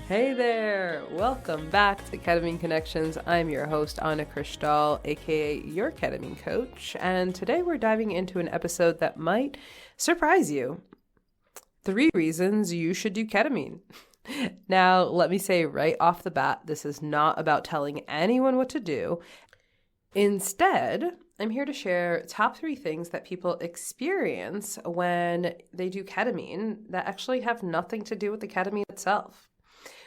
Hey there! Welcome back to Ketamine Connections. I'm your host, Anna Kristal, aka Your Ketamine Coach, and today we're diving into an episode that might surprise you. 3 reasons you should do ketamine. Now, let me say right off the bat, this is not about telling anyone what to do. Instead, I'm here to share top 3 things that people experience when they do ketamine that actually have nothing to do with the ketamine itself.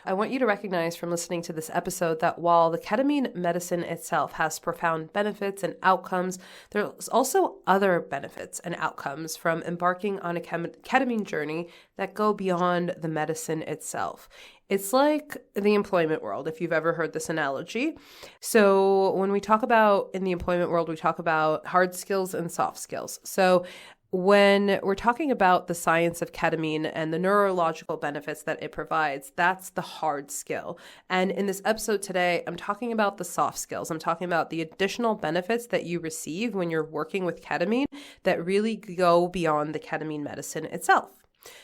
I want you to recognize from listening to this episode that while the ketamine medicine itself has profound benefits and outcomes, there's also other benefits and outcomes from embarking on a ketamine journey that go beyond the medicine itself. It's like the employment world, if you've ever heard this analogy. So when we talk about in the employment world, we talk about hard skills and soft skills. So when we're talking about the science of ketamine and the neurological benefits that it provides, that's the hard skill. And in this episode today, I'm talking about the soft skills. I'm talking about the additional benefits that you receive when you're working with ketamine that really go beyond the ketamine medicine itself.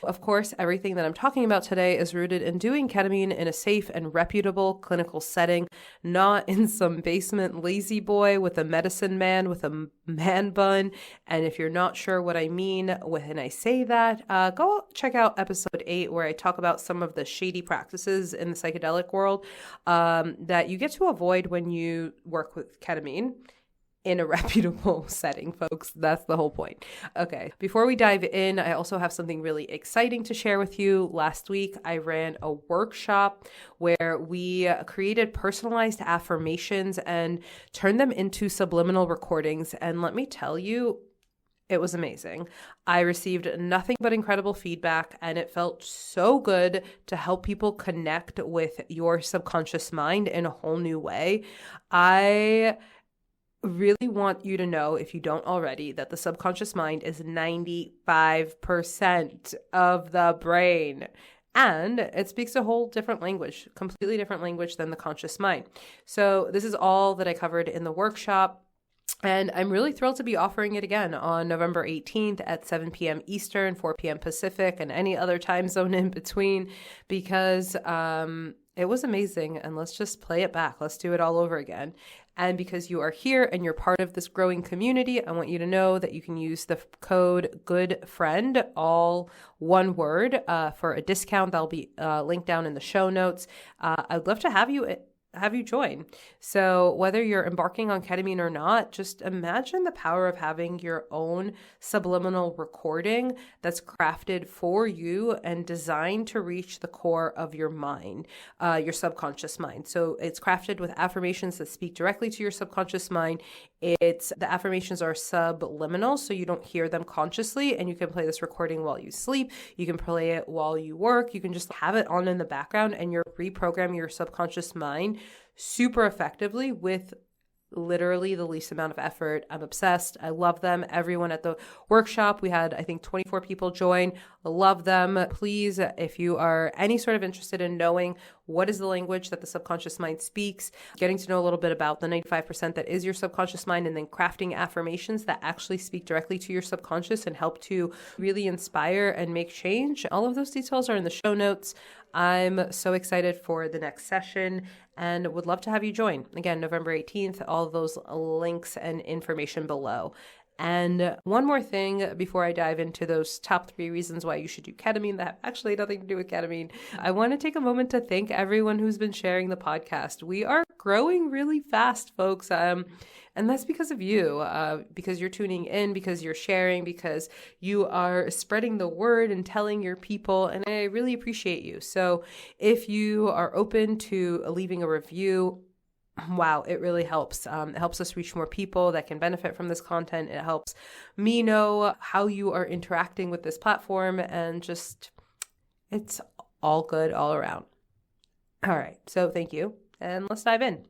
Of course, everything that I'm talking about today is rooted in doing ketamine in a safe and reputable clinical setting, not in some basement lazy boy with a medicine man with a man bun. And if you're not sure what I mean when I say that, go check out episode 8 where I talk about some of the shady practices in the psychedelic world that you get to avoid when you work with ketamine. In a reputable setting, folks. That's the whole point. Okay, before we dive in, I also have something really exciting to share with you. Last week, I ran a workshop where we created personalized affirmations and turned them into subliminal recordings. And let me tell you, it was amazing. I received nothing but incredible feedback, and it felt so good to help people connect with your subconscious mind in a whole new way. I really want you to know, if you don't already, that the subconscious mind is 95% of the brain. And it speaks a whole different language, completely different language than the conscious mind. So this is all that I covered in the workshop. And I'm really thrilled to be offering it again on November 18th at 7 p.m. Eastern, 4 p.m. Pacific, and any other time zone in between, because it was amazing. And let's just play it back. Let's do it all over again. And because you are here and you're part of this growing community, I want you to know that you can use the code GOODFRIEND, all one word, for a discount. That'll be linked down in the show notes. I'd love to have you join. So whether you're embarking on ketamine or not, just imagine the power of having your own subliminal recording that's crafted for you and designed to reach the core of your mind, your subconscious mind. So it's crafted with affirmations that speak directly to your subconscious mind. The affirmations are subliminal, so you don't hear them consciously, and you can play this recording while you sleep. You can play it while you work. You can just have it on in the background, and you're reprogramming your subconscious mind super effectively with literally the least amount of effort. I'm obsessed. I love them. Everyone at the workshop, we had, I think, 24 people join. I love them. Please, if you are any sort of interested in knowing what is the language that the subconscious mind speaks, getting to know a little bit about the 95% that is your subconscious mind, and then crafting affirmations that actually speak directly to your subconscious and help to really inspire and make change. All of those details are in the show notes. I'm so excited for the next session and would love to have you join. Again, November 18th, all of those links and information below. And one more thing before I dive into those top 3 reasons why you should do ketamine that have actually nothing to do with ketamine, I want to take a moment to thank everyone who's been sharing the podcast. We are growing really fast, folks. And that's because of you, because you're tuning in, because you're sharing, because you are spreading the word and telling your people. And I really appreciate you. So if you are open to leaving a review, wow, it really helps. It helps us reach more people that can benefit from this content. It helps me know how you are interacting with this platform, and just, it's all good all around. All right. So thank you. And let's dive in.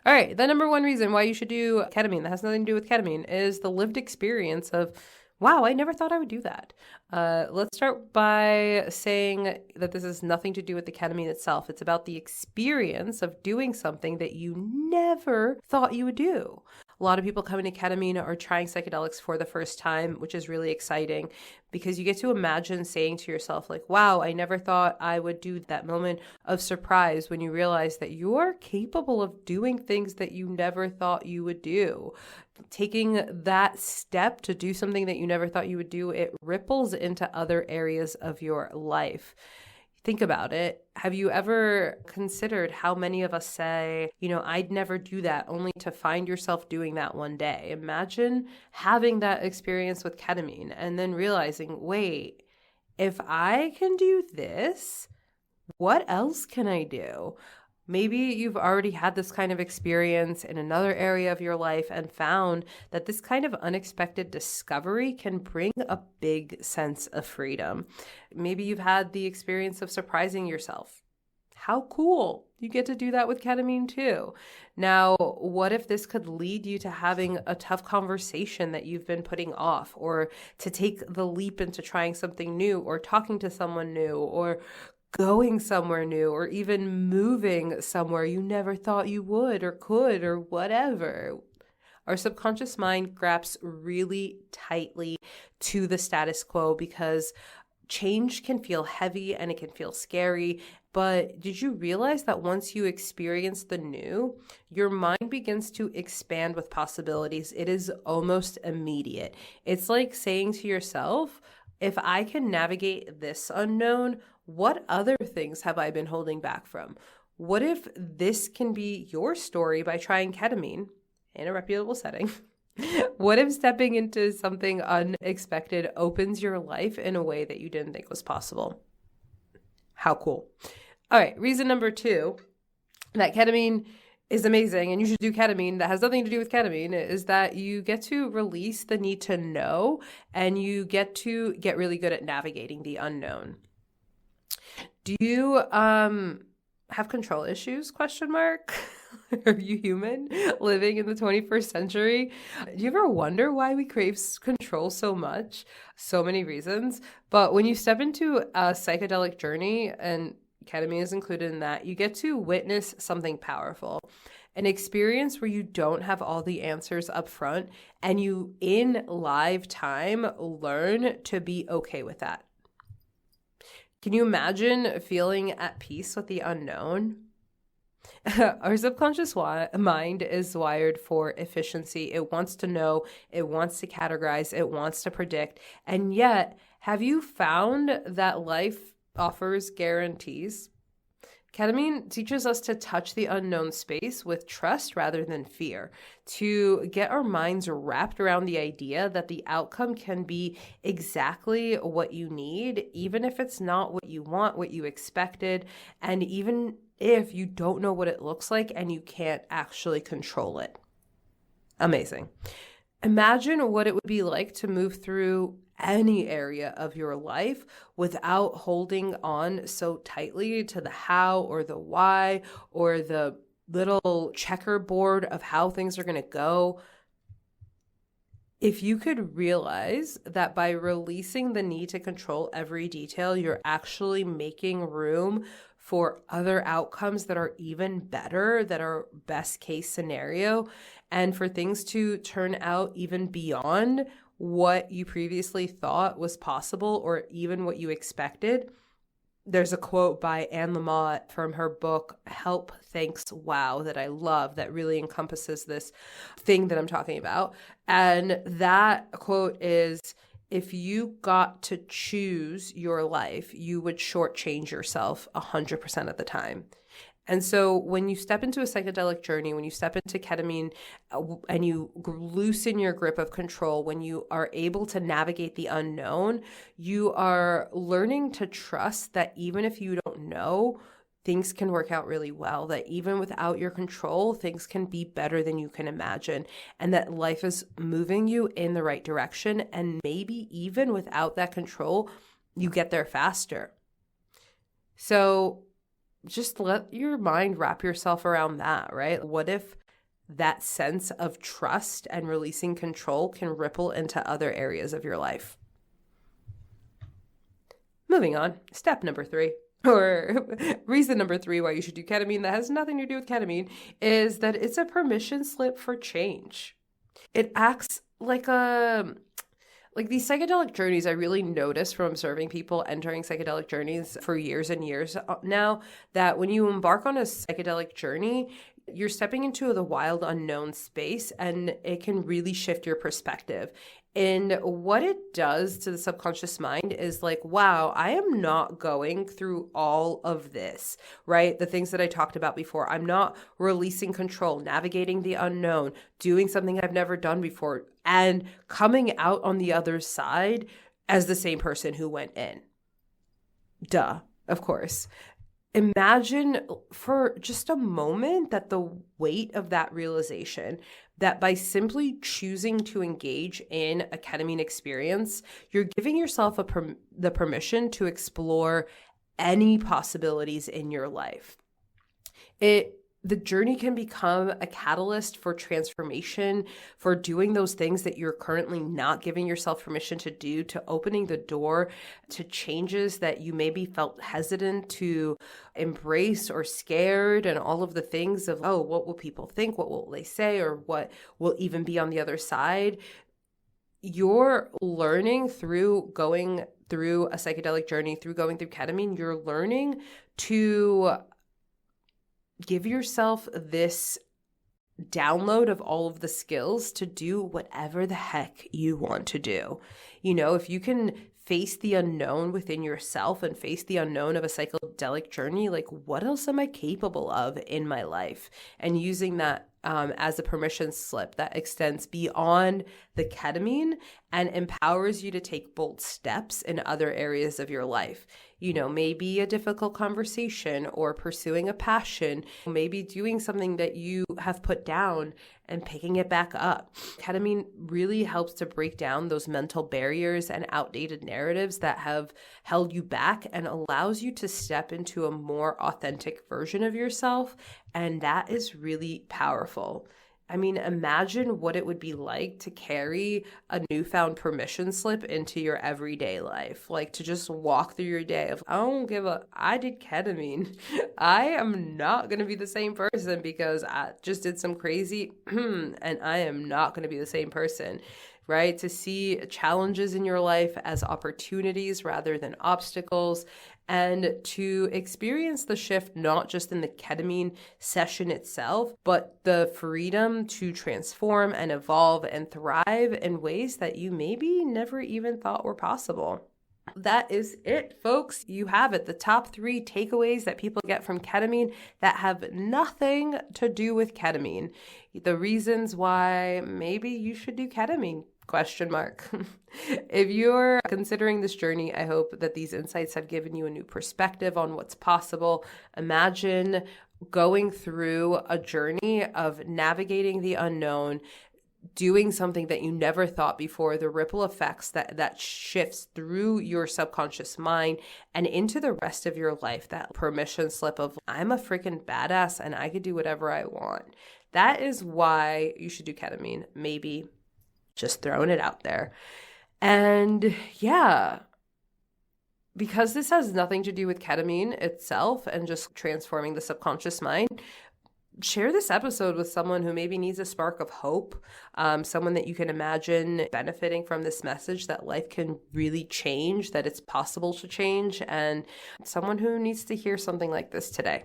All right. The number 1 reason why you should do ketamine that has nothing to do with ketamine is the lived experience of, wow, I never thought I would do that. Let's start by saying that this has nothing to do with the ketamine itself. It's about the experience of doing something that you never thought you would do. A lot of people coming to ketamine are trying psychedelics for the first time, which is really exciting because you get to imagine saying to yourself, like, wow, I never thought I would do that moment of surprise when you realize that you are capable of doing things that you never thought you would do. Taking that step to do something that you never thought you would do, it ripples into other areas of your life. Think about it. Have you ever considered how many of us say, I'd never do that, only to find yourself doing that one day? Imagine having that experience with ketamine and then realizing, wait, if I can do this, what else can I do? Maybe you've already had this kind of experience in another area of your life and found that this kind of unexpected discovery can bring a big sense of freedom. Maybe you've had the experience of surprising yourself. How cool. You get to do that with ketamine too. Now, what if this could lead you to having a tough conversation that you've been putting off, or to take the leap into trying something new, or talking to someone new, or going somewhere new, or even moving somewhere you never thought you would or could, or whatever. Our subconscious mind grasps really tightly to the status quo because change can feel heavy and it can feel scary. But did you realize that once you experience the new, your mind begins to expand with possibilities? It is almost immediate. It's like saying to yourself, if I can navigate this unknown, what other things have I been holding back from? What if this can be your story by trying ketamine in a reputable setting? What if stepping into something unexpected opens your life in a way that you didn't think was possible? How cool. All right, reason number 2 that ketamine is amazing and you should do ketamine that has nothing to do with ketamine is that you get to release the need to know, and you get to get really good at navigating the unknown. Do you have control issues? ? Are you human living in the 21st century? Do you ever wonder why we crave control so much? So many reasons. But when you step into a psychedelic journey, and ketamine is included in that, you get to witness something powerful. An experience where you don't have all the answers up front, and you, in live time, learn to be okay with that. Can you imagine feeling at peace with the unknown? Our subconscious mind is wired for efficiency. It wants to know, it wants to categorize, it wants to predict. And yet, have you found that life offers guarantees? Ketamine teaches us to touch the unknown space with trust rather than fear, to get our minds wrapped around the idea that the outcome can be exactly what you need, even if it's not what you want, what you expected, and even if you don't know what it looks like and you can't actually control it. Amazing. Imagine what it would be like to move through any area of your life without holding on so tightly to the how or the why or the little checkerboard of how things are going to go. If you could realize that by releasing the need to control every detail, you're actually making room for other outcomes that are even better, that are best case scenario, and for things to turn out even beyond what you previously thought was possible or even what you expected. There's a quote by Anne Lamott from her book, Help, Thanks, Wow, that I love, that really encompasses this thing that I'm talking about. And that quote is, if you got to choose your life, you would shortchange yourself 100% of the time. And so when you step into a psychedelic journey, when you step into ketamine and you loosen your grip of control, when you are able to navigate the unknown, you are learning to trust that even if you don't know, things can work out really well, that even without your control, things can be better than you can imagine, and that life is moving you in the right direction. And maybe even without that control, you get there faster. So just let your mind wrap yourself around that, right? What if that sense of trust and releasing control can ripple into other areas of your life? Moving on, step number 3, or reason number 3 why you should do ketamine that has nothing to do with ketamine, is that it's a permission slip for change. It acts like these psychedelic journeys, I really noticed from observing people entering psychedelic journeys for years and years now, that when you embark on a psychedelic journey, you're stepping into the wild unknown space, and it can really shift your perspective. And what it does to the subconscious mind is like, wow, I am not going through all of this, right? The things that I talked about before. I'm not releasing control, navigating the unknown, doing something I've never done before, and coming out on the other side as the same person who went in. Duh, of course. Imagine for just a moment that the weight of that realization, that by simply choosing to engage in a ketamine experience, you're giving yourself the permission to explore any possibilities in your life. The journey can become a catalyst for transformation, for doing those things that you're currently not giving yourself permission to do, to opening the door to changes that you maybe felt hesitant to embrace or scared, and all of the things of, oh, what will people think? What will they say? Or what will even be on the other side? You're learning through going through a psychedelic journey, through going through ketamine, you're learning to give yourself this download of all of the skills to do whatever the heck you want to do. You know, if you can face the unknown within yourself and face the unknown of a psychedelic journey, like, what else am I capable of in my life? And using that as a permission slip that extends beyond the ketamine and empowers you to take bold steps in other areas of your life. You know, maybe a difficult conversation or pursuing a passion, maybe doing something that you have put down and picking it back up. Ketamine really helps to break down those mental barriers and outdated narratives that have held you back, and allows you to step into a more authentic version of yourself. And that is really powerful. I mean, imagine what it would be like to carry a newfound permission slip into your everyday life. Like, to just walk through your day of, I did ketamine. I am not going to be the same person because I just did some crazy, and I am not going to be the same person. Right? To see challenges in your life as opportunities rather than obstacles, and to experience the shift not just in the ketamine session itself, but the freedom to transform and evolve and thrive in ways that you maybe never even thought were possible. That is it, folks. You have it. The top 3 takeaways that people get from ketamine that have nothing to do with ketamine. The reasons why maybe you should do ketamine. ? If you're considering this journey, I hope that these insights have given you a new perspective on what's possible. Imagine going through a journey of navigating the unknown, doing something that you never thought before, the ripple effects that shifts through your subconscious mind and into the rest of your life, that permission slip of, I'm a freaking badass and I could do whatever I want. That is why you should do ketamine. Maybe. Just throwing it out there. And yeah, because this has nothing to do with ketamine itself and just transforming the subconscious mind, share this episode with someone who maybe needs a spark of hope, someone that you can imagine benefiting from this message that life can really change, that it's possible to change, and someone who needs to hear something like this today.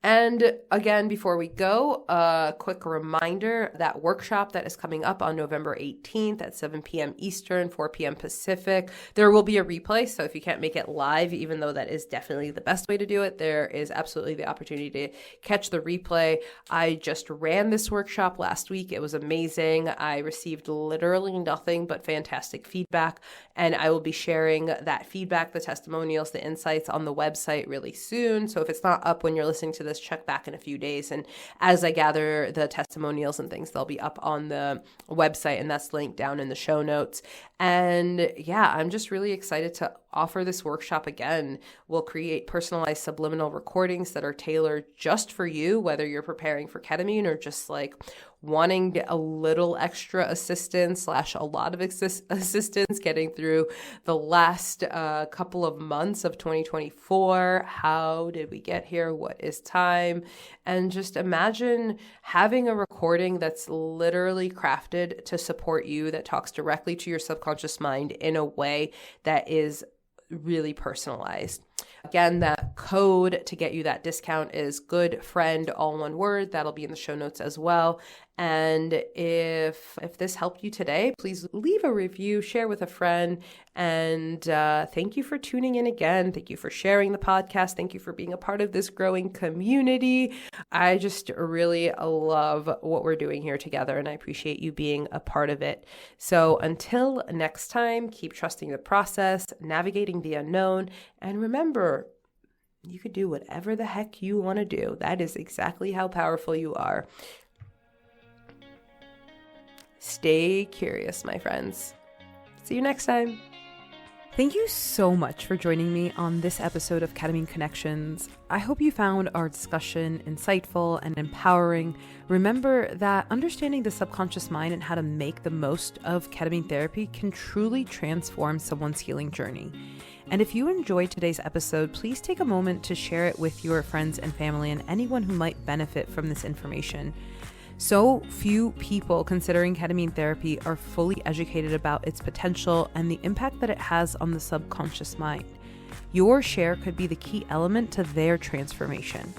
And again, before we go, a quick reminder, that workshop that is coming up on November 18th at 7 p.m. Eastern, 4 p.m. Pacific. There will be a replay, so if you can't make it live, even though that is definitely the best way to do it, there is absolutely the opportunity to catch the replay. I just ran this workshop last week. It was amazing. I received literally nothing but fantastic feedback, and I will be sharing that feedback, the testimonials, the insights on the website really soon. So if it's not up when you're listening to this, check back in a few days, and as I gather the testimonials and things, they'll be up on the website, and that's linked down in the show notes. And yeah, I'm just really excited to offer this workshop again. We'll create personalized subliminal recordings that are tailored just for you, whether you're preparing for ketamine or just like wanting a little extra assistance / a lot of assistance getting through the last couple of months of 2024. How did we get here? What is time? And just imagine having a recording that's literally crafted to support you, that talks directly to your subconscious mind in a way that is really personalized. Again, that code to get you that discount is good friend, all one word. That'll be in the show notes as well. And if this helped you today, please leave a review, share with a friend. And thank you for tuning in again. Thank you for sharing the podcast. Thank you for being a part of this growing community. I just really love what we're doing here together, and I appreciate you being a part of it. So until next time, keep trusting the process, navigating the unknown, and remember, you could do whatever the heck you want to do. That is exactly how powerful you are. Stay curious, my friends. See you next time. Thank you so much for joining me on this episode of Ketamine Connections. I hope you found our discussion insightful and empowering. Remember that understanding the subconscious mind and how to make the most of ketamine therapy can truly transform someone's healing journey. And if you enjoyed today's episode, please take a moment to share it with your friends and family and anyone who might benefit from this information. So few people considering ketamine therapy are fully educated about its potential and the impact that it has on the subconscious mind. Your share could be the key element to their transformation.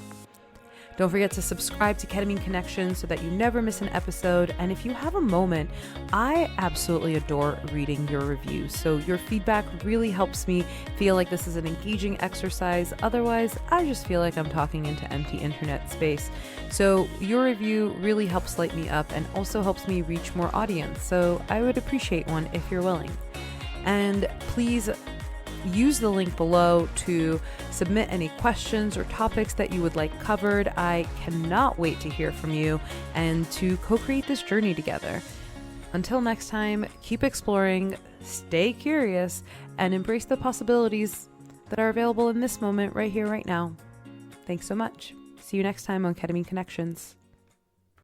Don't forget to subscribe to Ketamine Connections so that you never miss an episode. And if you have a moment, I absolutely adore reading your reviews. So your feedback really helps me feel like this is an engaging exercise. Otherwise, I just feel like I'm talking into empty internet space. So your review really helps light me up and also helps me reach more audience. So I would appreciate one if you're willing. And please use the link below to submit any questions or topics that you would like covered. I cannot wait to hear from you and to co-create this journey together. Until next time, keep exploring, stay curious, and embrace the possibilities that are available in this moment right here, right now. Thanks so much. See you next time on Ketamine Connections.